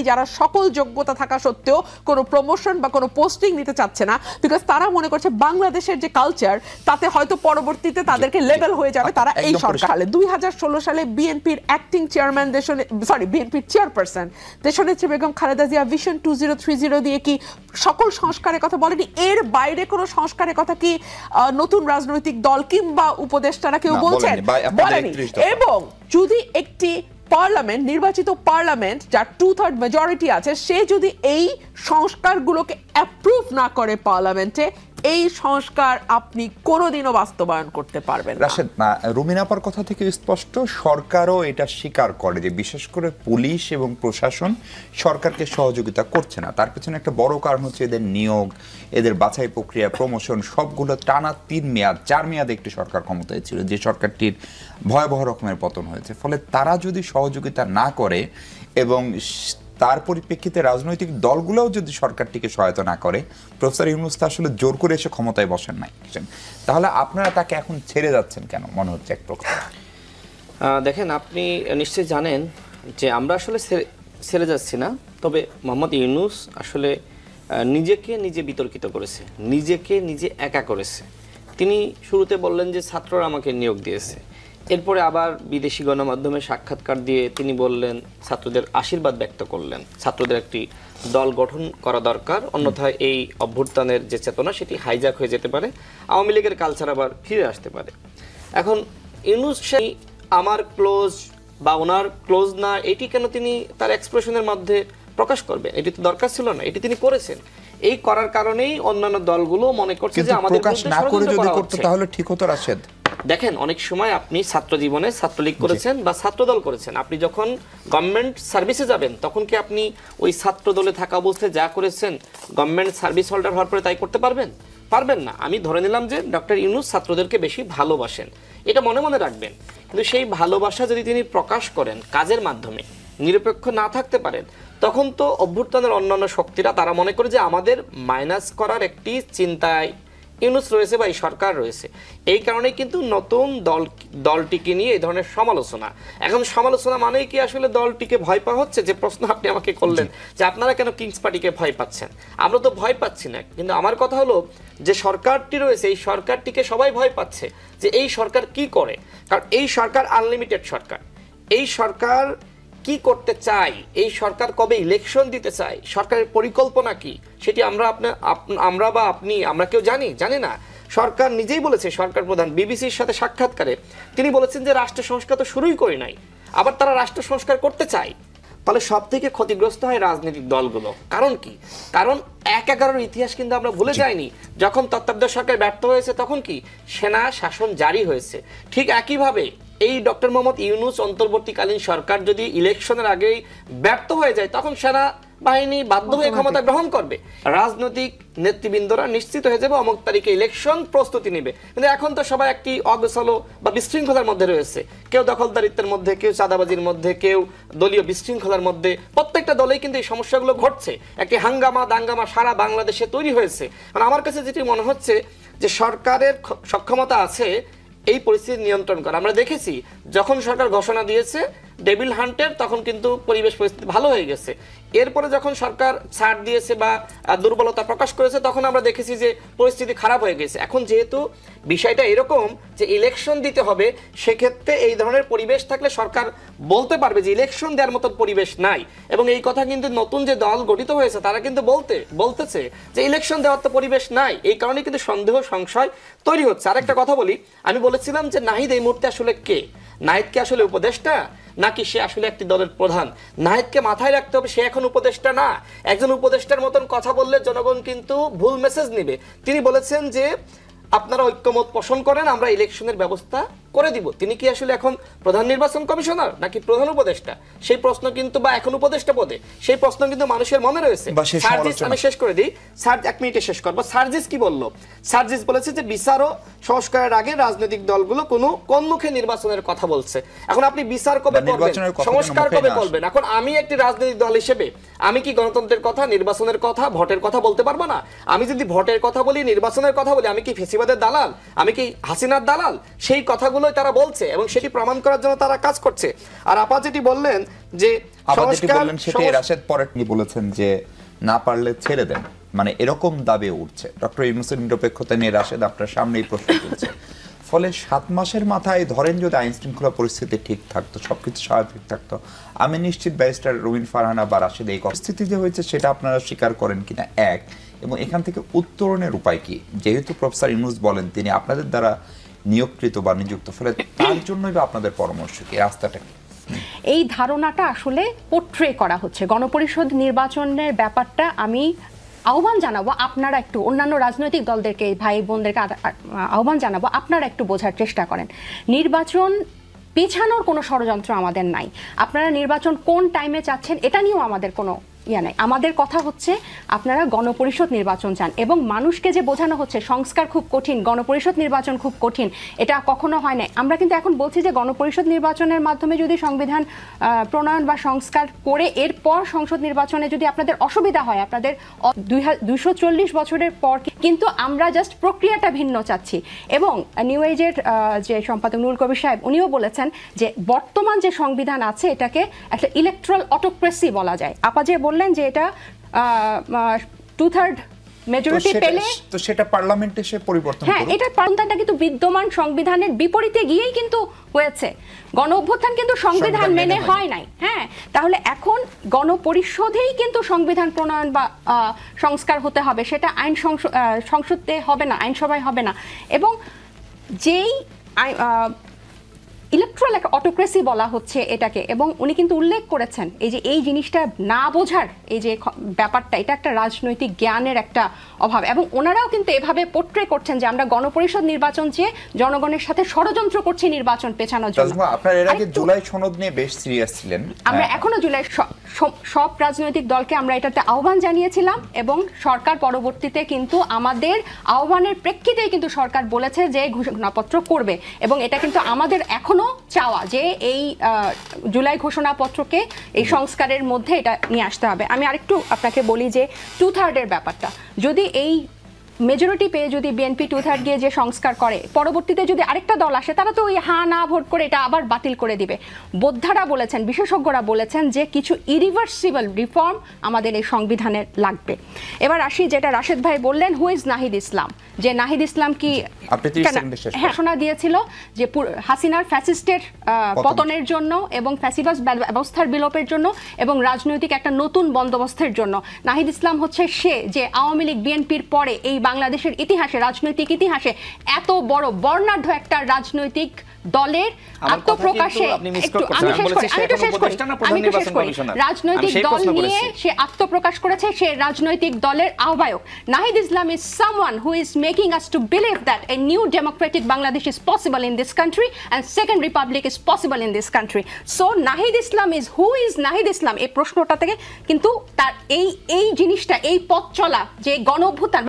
যারা সকল যোগ্যতা থাকা সত্ত্বেও কোনো প্রমোশন বা কোনো পোস্টিং নিতে চাচ্ছে না, বিকজ তারা মনে করছে বাংলাদেশের যে কালচার তাতে হয়তো পরবর্তীতে তাদেরকে লেভেল হয়ে যাবে তারা এই সরকার। 2016 সালে বিএনপির অ্যাক্টিং চেয়ারম্যান বিএনপির চেয়ারপারসন দেশনেত্রী বেগম খালেদা জিয়া ভিশন 2030 দিয়ে কি সকল সংস্কারের কথা বলেনি? এর বাইরে কোনো সংস্কারের কথা কি নতুন রাজনৈতিক দল কিংবা উপদেষ্টারা কেউ বলছেন? বলেনি। এবং যদি একটি পার্লামেন্ট, নির্বাচিত পার্লামেন্ট যার 2/3 মেজরিটি আছে, সে যদি এই সংস্কারগুলোকে অ্যাপ্রুভ না করে পার্লামেন্টে, এই সংস্কার আপনি কোনোদিনও বাস্তবায়ন করতে পারবেন না। রাশেদ, রুমিন আপার কথা থেকে স্পষ্ট সরকারও এটা স্বীকার করে যে বিশেষ করে পুলিশ এবং প্রশাসন সরকারকে সহযোগিতা করছে না। তার পেছনে একটা বড় কারণ হচ্ছে এদের নিয়োগ, এদের বাছাই প্রক্রিয়া, প্রমোশন সবগুলো টানা 4 মেয়াদে একটি সরকার ক্ষমতায় ছিল, যে সরকারটির ভয়াবহ রকমের পতন হয়েছে। ফলে তারা যদি সহযোগিতা না করে এবং তার পরিপ্রেক্ষিতে রাজনৈতিক দলগুলোও যদি সরকারটিকে সহায়তা না করে, প্রফেসর ইউনূস তো আসলে জোর করে এসে ক্ষমতায় বসেন নাই, তাহলে আপনারা তাকে এখন ছেড়ে যাচ্ছেন কেন মনে হচ্ছে এক প্রকার? দেখেন, আপনি নিশ্চয়ই জানেন যে আমরা আসলে ছেড়ে যাচ্ছি না, তবে মোহাম্মদ ইউনূস আসলে নিজেকে নিজে বিতর্কিত করেছে, নিজেকে নিজে একা করেছে। তিনি শুরুতে বললেন যে ছাত্ররা আমাকে নিয়োগ দিয়েছে, এরপরে আবার বিদেশি গণমাধ্যমে সাক্ষাৎকার দিয়ে তিনি বললেন, ছাত্রদের আশীর্বাদ ব্যক্ত করলেন, ছাত্রদের একটি দল গঠন করা দরকার, অন্যথায় এই অভ্যুত্থানের যে চেতনা সেটি হাইজ্যাক হয়ে যেতে পারে, আওয়ামী লীগের কালচার আবার ফিরে আসতে পারে। এখন ইউনূস সেই আমার ক্লোজ বা ওনার ক্লোজ না, এটি কেন তিনি তার এক্সপ্রেশনের মধ্যে প্রকাশ করবেন? এটি তো দরকার ছিল না, এটি তিনি করেছেন। এই করার কারণেই অন্যান্য দলগুলো মনে করছে যে আমাদের প্রকাশ না করে যদি করতে তাহলে ঠিক হতো। রাশেদ, দেখেন, অনেক সময় আপনি ছাত্র জীবনে ছাত্রলীগ করেছেন বা ছাত্রদল করেছেন, আপনি যখন গভর্নমেন্ট সার্ভিসে যাবেন তখন কি আপনি ওই ছাত্র দলে থাকা অবস্থায় যা করেছেন গভর্নমেন্ট সার্ভিস হোল্ডার হওয়ার পরে তাই করতে পারবেন? পারবেন না। আমি ধরে নিলাম যে ডক্টর ইউনূস ছাত্রদেরকে বেশি ভালোবাসেন, এটা মনে মনে রাখবেন, কিন্তু সেই ভালোবাসা যদি তিনি প্রকাশ করেন কাজের মাধ্যমে, নিরপেক্ষ না থাকতে পারেন, তখন তো অভ্যুত্থানের অন্যান্য শক্তিরা তারা মনে করে যে আমাদের মাইনাস করার একটি চিন্তায় ইউনূস রয়েছে বা এই সরকার রয়েছে। এই কারণেই কিন্তু নতুন দলটিকে নিয়ে এই ধরনের সমালোচনা। এখন সমালোচনা মানেই কি আসলে দলটিকে ভয় পাওয়া হচ্ছে? যে প্রশ্ন আপনি আমাকে করলেন যে আপনারা কেন কিংস পার্টিকে ভয় পাচ্ছেন, আমরা তো ভয় পাচ্ছি না, কিন্তু আমার কথা হলো যে সরকারটি রয়েছে, এই সরকারটিকে সবাই ভয় পাচ্ছে যে এই সরকার কি করে। কারণ এই সরকার আনলিমিটেড সরকার, এই সরকার কি করতে চাই, এই সরকার কবে ইলেকশন দিতে চাই, সরকারের পরিকল্পনা কি, সেটি আমরা বা আপনি আমরা কেউ জানি না। সরকার নিজেই বলেছে, সরকার প্রধান বিবিসির সাথে সাক্ষাৎকারে তিনি বলেছেন যে রাষ্ট্র সংস্কার তো শুরুই করি নাই, আবার তারা রাষ্ট্র সংস্কার করতে চায়। তাহলে সব থেকে ক্ষতিগ্রস্ত হয় রাজনৈতিক দলগুলো। কারণ কি? কারণ ১/১১ ইতিহাস কিন্তু আমরা ভুলে যাইনি। যখন তত্ত্বাবধায়ক সরকার ব্যর্থ হয়েছে তখন কি সেনা শাসন জারি হয়েছে। ঠিক একইভাবে এই ডক্টর মোহাম্মদ ইউনূস অন্তর্বর্তীকালীন সরকার যদি ইলেকশনের আগেই ব্যর্থ হয়ে যায় তখন সেনা বাহিনী বাধ্য হয়ে ক্ষমতা গ্রহণ করবে, রাজনৈতিক নেতৃবৃন্দরা নিশ্চিত হয়ে যাবে অমুক তারিখে ইলেকশন প্রস্তুতি নেবে। কিন্তু এখন তো সবাই একটি অগোছালো বা বিশৃঙ্খলার মধ্যে রয়েছে, কেউ দখলদারিত্বের মধ্যে, কেউ চাঁদাবাজির মধ্যে, কেউ দলীয় বিশৃঙ্খলার মধ্যে। প্রত্যেকটা দলেই কিন্তু এই সমস্যাগুলো ঘটছে, একটি হাঙ্গামা দাঙ্গামা সারা বাংলাদেশে তৈরি হয়েছে। মানে আমার কাছে যেটি মনে হচ্ছে যে সরকারের সক্ষমতা আছে এই পরিস্থিতি নিয়ন্ত্রণ করা। আমরা দেখেছি যখন সরকার ঘোষণা দিয়েছে ডেভিল হান্টের, তখন কিন্তু পরিবেশ পরিস্থিতি ভালো হয়ে গেছে। এরপরে যখন সরকার ছাড় দিয়েছে বা দুর্বলতা প্রকাশ করেছে তখন আমরা দেখেছি যে পরিস্থিতি খারাপ হয়ে গেছে। এখন যেহেতু বিষয়টা এরকম যে ইলেকশন দিতে হবে, সেক্ষেত্রে এই ধরনের পরিবেশ থাকলে সরকার বলতে পারবে যে ইলেকশন দেওয়ার মতো পরিবেশ নাই। এবং এই কথা কিন্তু নতুন যে দল গঠিত হয়েছে তারা কিন্তু বলতেছে যে ইলেকশন দেওয়ার তো পরিবেশ নাই। এই কারণে কিন্তু সন্দেহ সংশয় তৈরি হচ্ছে। আরেকটা কথা বলি, আমি বলেছিলাম যে নাহিদ এই মুহূর্তে আসলে কে? নাহিদকে আসলে উপদেষ্টা নাকি সে আসলে একটি দলের প্রধান? নাহিদকে মাথায় রাখতে হবে, সে এখন উপদেষ্টা না। একজন উপদেষ্টার মতন কথা বললে জনগণ কিন্তু ভুল মেসেজ নেবে। তিনি বলেছেন যে আপনারা ঐক্যমত পোষণ করেন, আমরা ইলেকশনের ব্যবস্থা করে দিব। তিনি কি আসলে এখন প্রধান নির্বাচন কমিশনার নাকি প্রধান উপদেষ্টা? সেই প্রশ্ন কিন্তু, বা এখন উপদেষ্টা পদে, সেই প্রশ্ন কিন্তু মানুষের মনে রয়েছে। আমি শেষ করে দিই, এক মিনিটে শেষ করবো। সার্জিস কি বললো? সার্জিস বলেছে যে বিচার ও সংস্কারের আগে রাজনৈতিক দলগুলো কোনো কোনমুখে নির্বাচনের কথা বলছে। এখন আপনি বিচার কবে করবেন, সংস্কার কবে করবেন? এখন আমি একটি রাজনৈতিক দল হিসেবে আমি কি গণতন্ত্রের কথা, নির্বাচনের কথা, ভোটের কথা বলতে পারবো না? আমি যদি ভোটের কথা বলি, নির্বাচনের কথা বলি, আমি কি ফেসিবাদের দালাল, আমি কি হাসিনার দালাল? সেই কথাগুলোই তারা বলছে এবং সেটি প্রমাণ করার জন্য তারা কাজ করছে। আর আপা যেটি বললেন যে রাশেদ পরে বলেছেন যে না পারলে ছেড়ে দেন, মানে এরকম দাবি উঠছে। ডক্টর ইউনূসের নিরপেক্ষতা নিয়ে রাশেদ আপনার সামনেই প্রশ্ন তুলছে। ফলে 7 মাসের মাথায় ধরেন যদি আইন শৃঙ্খলা পরিস্থিতি ঠিক থাকতো, সবকিছু স্বাভাবিক থাকতো, আমি নিশ্চিত ব্যারিস্টার রুমিন ফারহানা বা রাশেদ এই পরিস্থিতি যে হয়েছে সেটা আপনারা স্বীকার করেন কিনা, এক, এবং এখান থেকে উত্তরণের উপায় কি? যেহেতু প্রফেসর ইউনূস বলেন তিনি আপনাদের দ্বারা নিয়োগকৃত বা নিযুক্ত, ফলে তার জন্যই বা আপনাদের পরামর্শ কি, রাস্তাটা কি? এই ধারণাটা আসলে পোট্রে করা হচ্ছে। গণপরিষদ নির্বাচনের ব্যাপারটা আমি আহ্বান জানাবো, আপনারা একটু অন্যান্য রাজনৈতিক দলদেরকে, ভাই বোনদেরকে আহ্বান জানাবো, আপনারা একটু বোঝার চেষ্টা করেন। নির্বাচন পেছানোর কোনো ষড়যন্ত্র আমাদের নাই। আপনারা নির্বাচন কোন টাইমে চাচ্ছেন এটা নিয়েও আমাদের কোনো নাই। আমাদের কথা হচ্ছে আপনারা গণপরিষদ নির্বাচন চান, এবং মানুষকে যে বোঝানো হচ্ছে সংস্কার খুব কঠিন, গণপরিষদ নির্বাচন খুব কঠিন, এটা কখনো হয় না। আমরা কিন্তু এখন বলছি যে গণপরিষদ নির্বাচনের মাধ্যমে যদি সংবিধান প্রণয়ন বা সংস্কার করে এরপর সংসদ নির্বাচনে যদি আপনাদের অসুবিধা হয়, আপনাদের 240 বছরের পর, কিন্তু আমরা জাস্ট প্রক্রিয়াটা ভিন্ন চাচ্ছি। এবং নিউ এজের যে সম্পাদক নুরুল কবির সাহেব উনিও বলেছেন যে বর্তমান যে সংবিধান আছে এটাকে একটা ইলেকট্রাল অটোক্রেসি বলা যায়। আপা যে বললেন যে এটা 2/3 মেজরিটি পেলে তো সেটা পার্লামেন্টে এসে পরিবর্তন করুন। হ্যাঁ, এটা পার্লামেন্টটা কিন্তু বিদ্যমান সংবিধানের বিপরীতে গিয়েই কিন্তু হয়েছে। গণ অভ্যুত্থান কিন্তু সংবিধান মেনে হয় নাই। হ্যাঁ, তাহলে এখন গণপরিষদেই কিন্তু সংবিধান প্রণয়ন বা সংস্কার হতে হবে, সেটা আইন সংসদে হবে না, আইনসভায় হবে না। এবং যেই ইলেকট্রাল অটোক্রেসি বলা হচ্ছে এটাকে, এবং উনি কিন্তু উল্লেখ করেছেন এই যে এই জিনিসটা না বোঝার এই যে ব্যাপারটা, এটা একটা রাজনৈতিক জ্ঞানের একটা অভাব। এবং ওনারাও কিন্তু এভাবে পোট্রে করছেন যে আমরা গণপরিষদ নির্বাচন চেয়ে জনগণের সাথে ষড়যন্ত্র করছি নির্বাচন পেছানোর জন্য। আপনারা এর আগে জুলাই সনদ নিয়ে বেশ সিরিয়াস ছিলেন। আমরা এখনো জুলাই সব রাজনৈতিক দলকে আমরা এটাতে আহ্বান জানিয়েছিলাম, এবং সরকার পরবর্তীতে কিন্তু আমাদের আহ্বানের প্রেক্ষিতেই কিন্তু সরকার বলেছে যে ঘোষণাপত্র করবে, এবং এটা কিন্তু আমাদের এখনো চাওয়া যে এই জুলাই ঘোষণাপত্রকে এই সংস্কারের মধ্যে এটা নিয়ে আসতে হবে। আমি আরেকটু আপনাকে বলি যে 2/3 এর ব্যাপারটা, যদি এই মেজরিটি পেয়ে যদি বিএনপি 2/3 গিয়ে যে সংস্কার করে, পরবর্তীতে যদি আরেকটা দল আসে তারা তো ওই হ্যাঁ না ভোট করে এটা আবার বাতিল করে দিবে। বোদ্ধারা বলেছেন, বিশেষজ্ঞরা বলেছেন যে কিছু ইরিভার্সিবল রিফর্ম আমাদের এই সংবিধানের লাগবে। এবার আসি যেটা রাশেদ ভাই বললেন, হু ইজ নাহিদ ইসলাম, যে নাহিদ ইসলাম কি ঘোষণা দিয়েছিল যে হাসিনার ফ্যাসিস্টের পতনের জন্য এবং ফ্যাসিবাস ব্যবস্থার বিলোপের জন্য এবং রাজনৈতিক একটা নতুন বন্দোবস্তের জন্য। নাহিদ ইসলাম হচ্ছে সে যে আওয়ামী লীগ বিএনপির পরে এই বাংলাদেশের ইতিহাসে, রাজনৈতিক ইতিহাসে এত বড় বর্ণাঢ্য একটা রাজনৈতিক দলের আত্মপ্রকাশে, রাজনৈতিক দল নিয়ে সে আত্মপ্রকাশ করেছে, সে রাজনৈতিক দলের আহ্বায়ক। Nahid Islam is someone who is making us to believe that a new democratic Bangladesh is possible in this country and second republic is possible in this country. So Nahid Islam is, who is Nahid Islam? এই প্রশ্নটা থেকে কিন্তু তার এই জিনিসটা, এই পথ চলা যে গণ অভ্যুত্থান